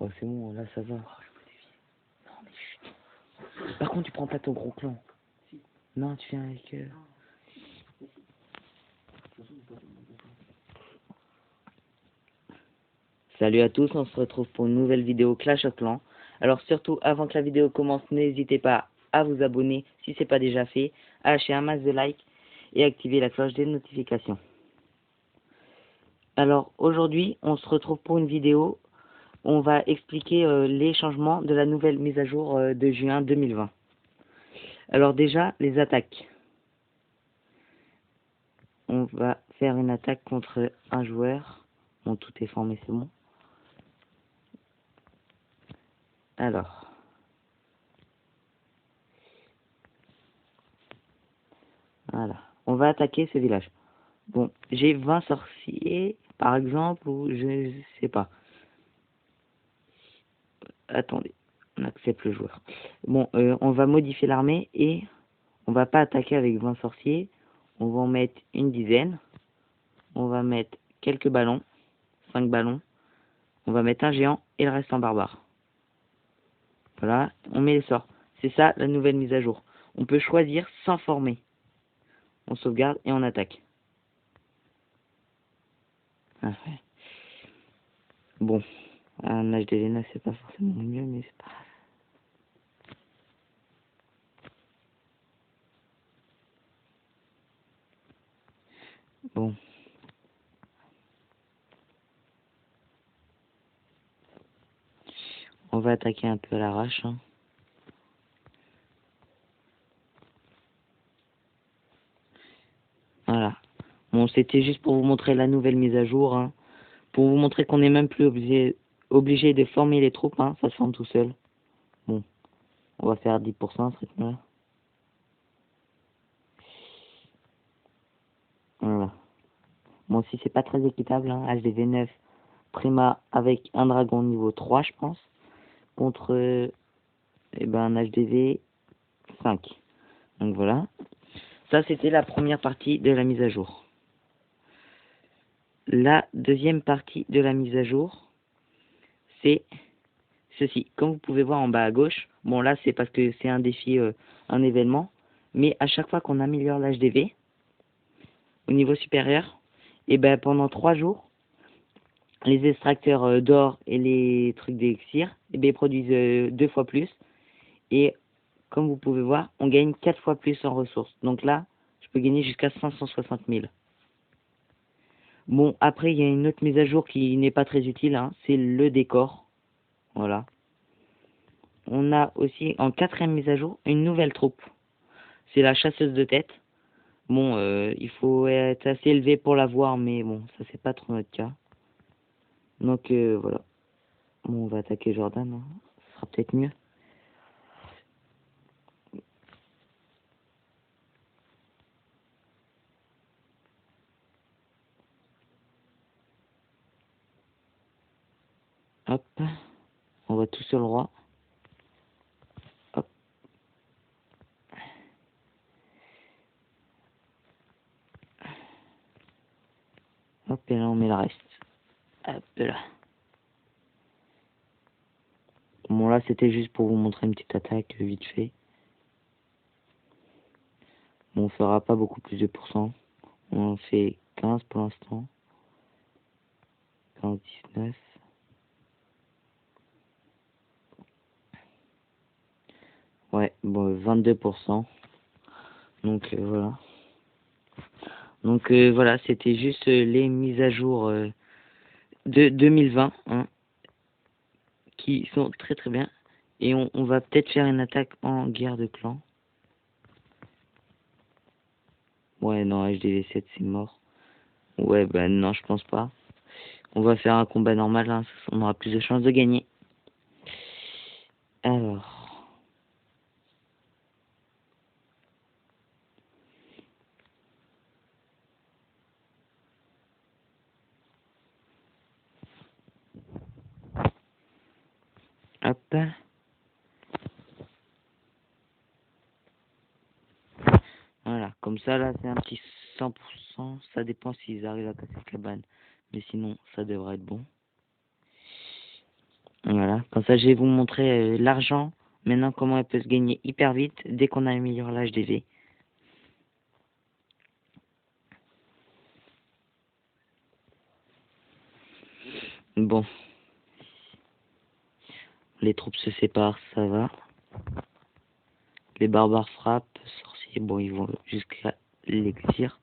Oh, c'est bon, là, ça va. Oh, je peux dévier. Non, mais chut. Par contre, tu prends pas ton gros clan. Si. Non, tu viens avec... Salut à tous, on se retrouve pour une nouvelle vidéo Clash of Clans. Alors surtout, avant que la vidéo commence, n'hésitez pas à vous abonner si c'est pas déjà fait, à lâcher un max de likes et activer la cloche des notifications. Alors aujourd'hui, on se retrouve pour une vidéo où on va expliquer les changements de la nouvelle mise à jour de juin 2020. Alors déjà, les attaques. On va faire une attaque contre un joueur. Bon, tout est formé, c'est bon. Alors, voilà. On va attaquer ce village. Bon, j'ai 20 sorciers, par exemple, ou je sais pas. Attendez, on accepte le joueur. Bon, on va modifier l'armée et on va pas attaquer avec 20 sorciers. On va en mettre une dizaine. On va mettre quelques ballons, 5 ballons. On va mettre un géant et le reste en barbare. Voilà, on met les sorts. C'est ça la nouvelle mise à jour. On peut choisir sans former. On sauvegarde et on attaque. Ah, ouais. Bon, un HDV9 c'est pas forcément mieux, mais c'est pas grave. Bon. On va attaquer un peu à l'arrache. Hein. Voilà. Bon, c'était juste pour vous montrer la nouvelle mise à jour. Hein. Pour vous montrer qu'on n'est même plus obligé de former les troupes. Hein. Ça se forme tout seul. Bon, on va faire 10% à ce rythme-là. Voilà. Bon, si c'est pas très équitable, hein. HDV9 Prima avec un dragon niveau 3, je pense. Contre un HDV 5. Donc voilà. Ça, c'était la première partie de la mise à jour. La deuxième partie de la mise à jour, c'est ceci. Comme vous pouvez voir en bas à gauche, bon là c'est parce que c'est un défi, un événement, mais à chaque fois qu'on améliore l'HDV au niveau supérieur, et ben pendant 3 jours, les extracteurs d'or et les trucs d'élixir, et ben produisent 2 fois plus. Et comme vous pouvez voir, on gagne 4 fois plus en ressources. Donc là, je peux gagner jusqu'à 560 000. Bon, après, il y a une autre mise à jour qui n'est pas très utile, hein, c'est le décor. Voilà. On a aussi, en 4e mise à jour, une nouvelle troupe. C'est la chasseuse de tête. Bon, il faut être assez élevé pour la voir, mais bon, ça c'est pas trop notre cas. Donc, voilà. Bon, on va attaquer Jordan, hein. Ce sera peut-être mieux. Hop. On va tout sur le roi. Hop. Hop, et là on met le reste. Hop là. Bon là c'était juste pour vous montrer une petite attaque vite fait. Bon, on fera pas beaucoup plus de pourcents. On fait 15 pour l'instant. 15, 19. Ouais, bon, 22%. Donc voilà. Donc voilà, c'était juste les mises à jour de 2020, hein, qui sont très très bien. Et on va peut-être faire une attaque en guerre de clan. Ouais, non, HDV7 c'est mort. Ouais, bah non, je pense pas. On va faire un combat normal, hein, on aura plus de chances de gagner. Alors... Hop. Voilà, comme ça là c'est un petit 100%, ça dépend s'ils arrivent à casser la cabane. Mais sinon ça devrait être bon. Voilà, comme ça je vais vous montrer l'argent, maintenant comment elle peut se gagner hyper vite dès qu'on améliore l'HDV. Bon, les troupes se séparent, ça va. Les barbares frappent, sorciers, bon ils vont jusqu'à l'élixir.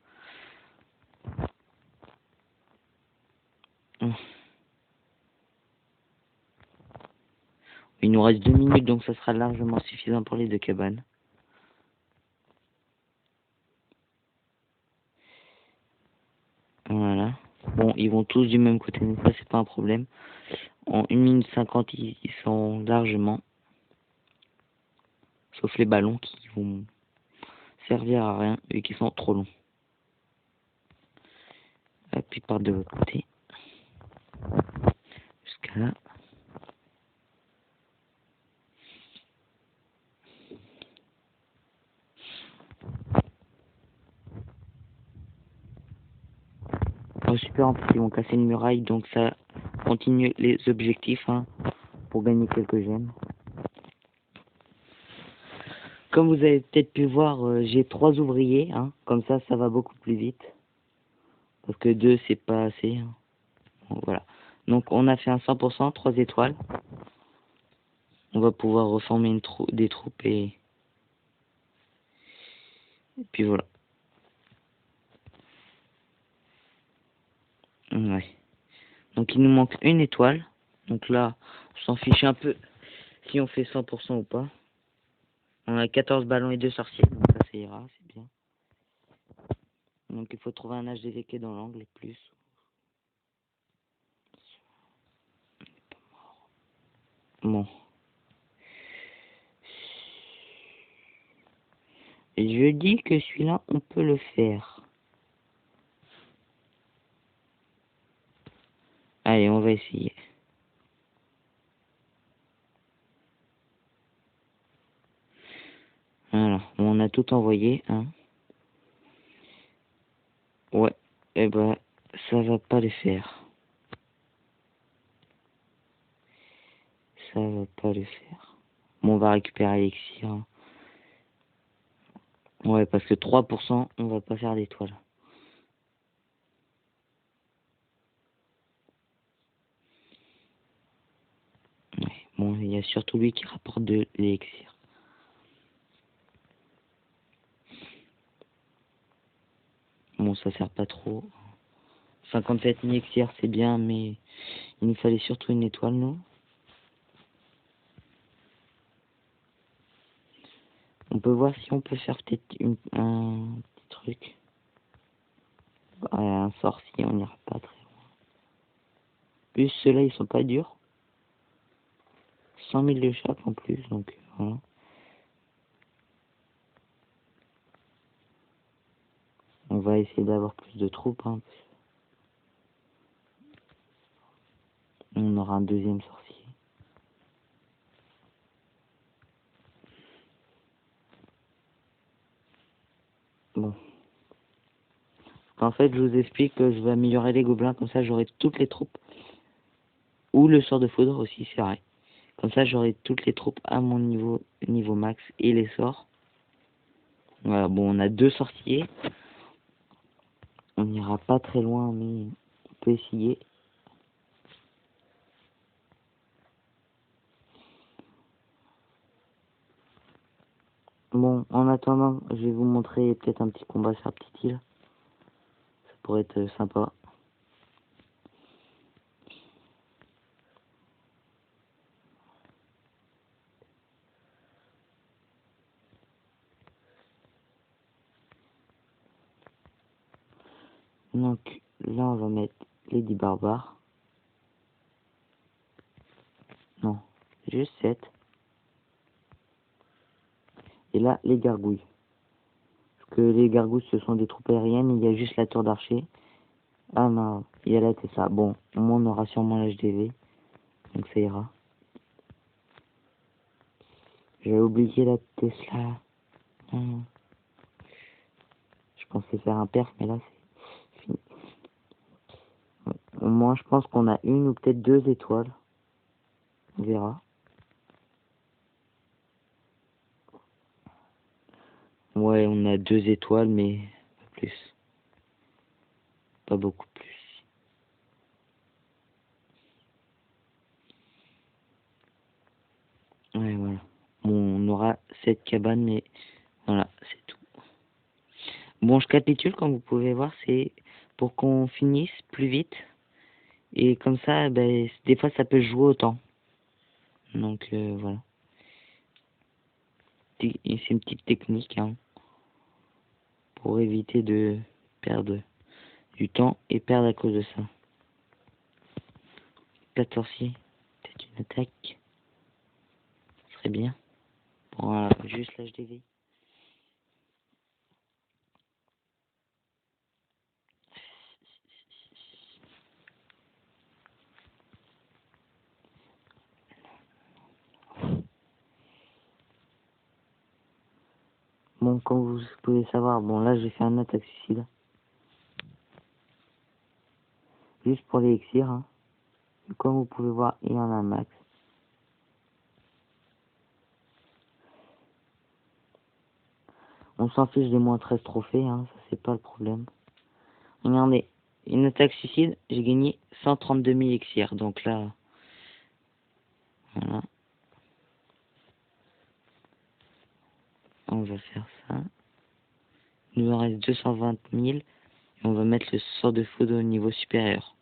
Il nous reste 2 minutes, donc ça sera largement suffisant pour les 2 cabanes. Voilà. Bon, ils vont tous du même côté, mais ça c'est pas un problème. En 1 minute 50, ils sont largement. Sauf les ballons qui vont servir à rien, et qui sont trop longs. Hop, ils partent de l'autre côté. Jusqu'à là. Oh, super, en plus ils vont casser une muraille, donc ça continue les objectifs hein, pour gagner quelques gemmes. Comme vous avez peut-être pu voir, j'ai 3 ouvriers, hein, comme ça va beaucoup plus vite. Parce que 2 c'est pas assez. Hein. Bon, voilà. Donc on a fait un 100%, 3 étoiles. On va pouvoir reformer des troupes et puis voilà. Ouais. Donc il nous manque une étoile. Donc là, on s'en fiche un peu si on fait 100% ou pas. On a 14 ballons et 2 sorciers, donc ça ira, c'est bien. Donc il faut trouver un HDV qui est dans l'angle et plus. Bon. Et je dis que celui-là, on peut le faire. Allez, on va essayer. Voilà, on a tout envoyé, hein. Ouais, et ben, ça va pas le faire. Ça va pas le faire. Bon, on va récupérer l'élixir. Hein. Ouais, parce que 3%, on va pas faire d'étoiles. Ouais, bon, il y a surtout lui qui rapporte de l'élixir. Bon, ça sert pas trop. 57 élixir, c'est bien, mais il nous fallait surtout une étoile, nous. On peut voir si on peut faire peut-être un petit truc. Un sorcier, on n'ira pas très loin. Plus ceux-là, ils sont pas durs. 100 000 de chaque en plus, donc voilà. On va essayer d'avoir plus de troupes. Hein. On aura un deuxième sorcier. Bon. En fait, je vous explique que je vais améliorer les gobelins, comme ça j'aurai toutes les troupes. Ou le sort de foudre aussi, c'est vrai. Comme ça j'aurai toutes les troupes à mon niveau max et les sorts. Voilà, bon, on a 2 sorciers. On n'ira pas très loin, mais on peut essayer. Bon, en attendant, je vais vous montrer peut-être un petit combat sur la petite île. Ça pourrait être sympa. Donc là, on va mettre les 10 barbares. Non, juste 7. Et là, les gargouilles. Parce que les gargouilles, ce sont des troupes aériennes. Il y a juste la tour d'archer. Ah non, il y a la Tesla. Bon, au moins, on aura sûrement l'HDV. Donc ça ira. J'avais oublié la Tesla. Hum. Je pensais faire un perf, mais là, c'est fini. Au moins, je pense qu'on a une ou peut-être 2 étoiles. On verra. Ouais, on a 2 étoiles, mais pas plus. Pas beaucoup plus. Ouais, voilà. Bon, on aura 7 cabanes, mais voilà, c'est tout. Bon, je capitule, comme vous pouvez voir, c'est pour qu'on finisse plus vite. Et comme ça, ben, des fois, ça peut jouer au temps. Donc, voilà. C'est une petite technique, hein, pour éviter de perdre du temps et perdre à cause de ça. 14, peut-être une attaque. Ce serait bien. Pour juste l'HDV. Bon, comme vous pouvez savoir, bon là j'ai fait un attaque suicide. Juste pour les elixirs, hein. Comme vous pouvez voir, il y en a un max. On s'en fiche des moins 13 trophées, hein, ça c'est pas le problème. Regardez, une attaque suicide, j'ai gagné 132 000 elixirs, donc là, voilà. On va faire ça. Il nous en reste 220 000, et on va mettre le sort de foudre au niveau supérieur.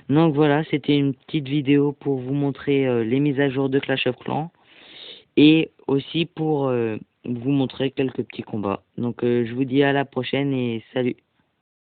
Donc voilà, c'était une petite vidéo pour vous montrer les mises à jour de Clash of Clans. Et aussi pour vous montrer quelques petits combats. Donc je vous dis à la prochaine et salut.